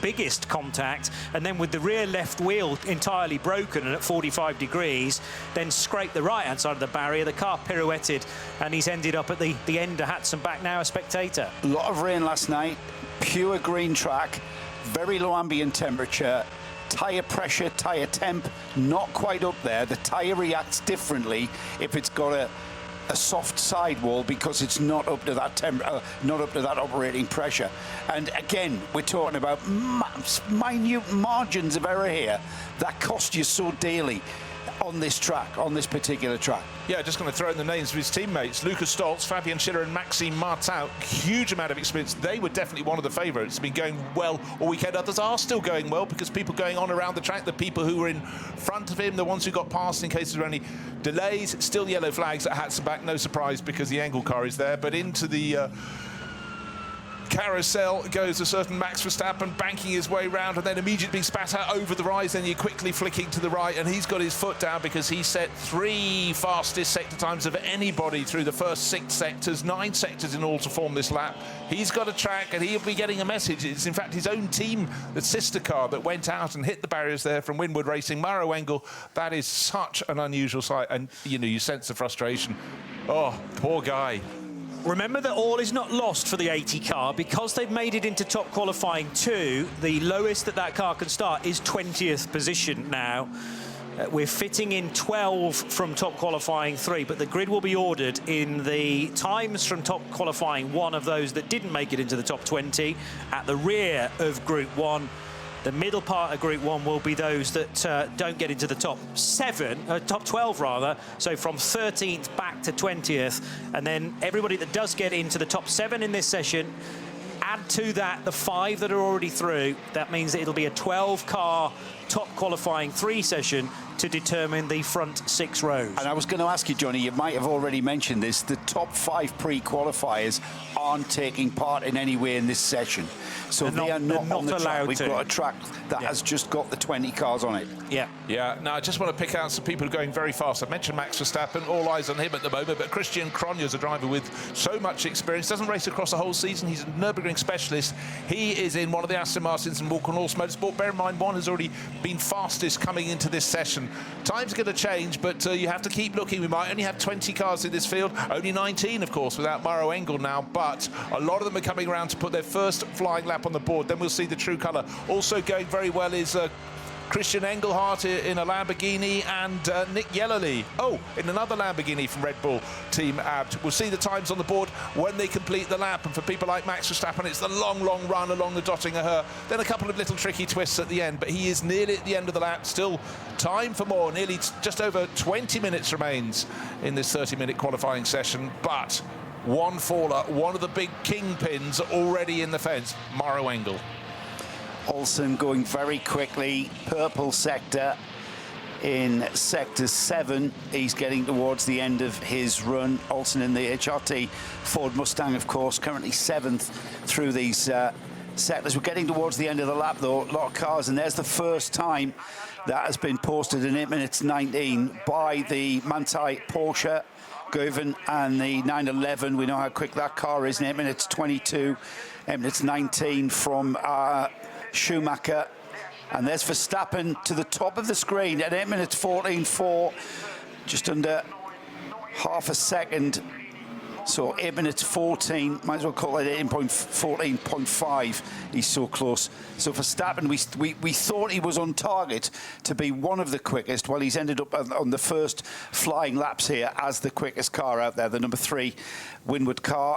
biggest contact, and then with the rear left wheel entirely broken and at 45 degrees, then scraped the right-hand side of the barrier. The car pirouetted, and he's ended up at the end of Hatson back now, a spectator. A lot of rain last night, pure green track, very low ambient temperature, tyre pressure, tyre temp, not quite up there. The tyre reacts differently if it's got a soft sidewall because it's not up to that not up to that operating pressure. And again, we're talking about minute margins of error here that cost you so dearly on this track, on this particular track. Yeah, just going to throw in the names of his teammates. Lucas Stoltz, Fabian Schiller and Maxime Martin. Huge amount of experience. They were definitely one of the favourites. Been going well all weekend. Others are still going well because people going on around the track, the people who were in front of him, the ones who got past in case there were any delays, still yellow flags at Hatson back. No surprise because the Engel car is there. But into the carousel goes a certain Max Verstappen, banking his way round and then immediately being spat out over the rise. Then you're quickly flicking to the right, and he's got his foot down because he set 3 fastest sector times of anybody through the first 6 sectors, 9 sectors in all to form this lap. He's got a track and he'll be getting a message. It's in fact his own team, the sister car, that went out and hit the barriers there from Winwood Racing. Mauro Engel, that is such an unusual sight, and you know, you sense the frustration. Oh, poor guy. Remember that all is not lost for the 80 car. Because they've made it into top qualifying 2, the lowest that car can start is 20th position now. We're fitting in 12 from top qualifying 3, but the grid will be ordered in the times from top qualifying 1 of those that didn't make it into the top 20 at the rear of Group 1. The middle part of Group 1 will be those that don't get into the top 12 rather, so from 13th back to 20th, and then everybody that does get into the top 7 in this session, add to that the 5 that are already through. That means that it'll be a 12-car top qualifying 3 session to determine the front 6 rows. And I was going to ask you, Johnny, you might have already mentioned this, the top 5 pre-qualifiers aren't taking part in any way in this session. So they are not on the track. We've got a track that has just got the 20 cars on it. Yeah. Yeah, now I just want to pick out some people going very fast. I mentioned Max Verstappen, all eyes on him at the moment, but Christian Cronje is a driver with so much experience, doesn't race across the whole season. He's a Nurburgring specialist. He is in one of the Aston Martins and Walker North Motorsport. Bear in mind, one has already been fastest coming into this session. Time's going to change, but you have to keep looking. We might only have 20 cars in this field, only 19, of course, without Mauro Engel now, but a lot of them are coming around to put their first flying lap on the board. Then we'll see the true colour. Also going very well is Christian Engelhardt in a Lamborghini, and Nick Yellerly, in another Lamborghini from Red Bull Team Abt. We'll see the times on the board when they complete the lap, and for people like Max Verstappen, it's the long, long run along the Dottinger Her, then a couple of little tricky twists at the end, but he is nearly at the end of the lap. Still time for more. Nearly just over 20 minutes remains in this 30-minute qualifying session, but one faller, one of the big kingpins already in the fence, Mauro Engel. Olsen going very quickly, purple sector in sector 7. He's getting towards the end of his run. Olsen in the HRT Ford Mustang, of course, currently 7th through these sectors. We're getting towards the end of the lap, though. A lot of cars, and there's the first time that has been posted in 8 minutes 19 by the Manthey Porsche Govan and the 911. We know how quick that car is in 8 minutes 22, 8 minutes 19 from Schumacher. And there's Verstappen to the top of the screen at 8 minutes 14.4, just under half a second. So 8 minutes 14, might as well call it 14.5. He's so close. So Verstappen, we thought he was on target to be one of the quickest. Well, he's ended up on the first flying laps here as the quickest car out there, the number 3 Winwood car.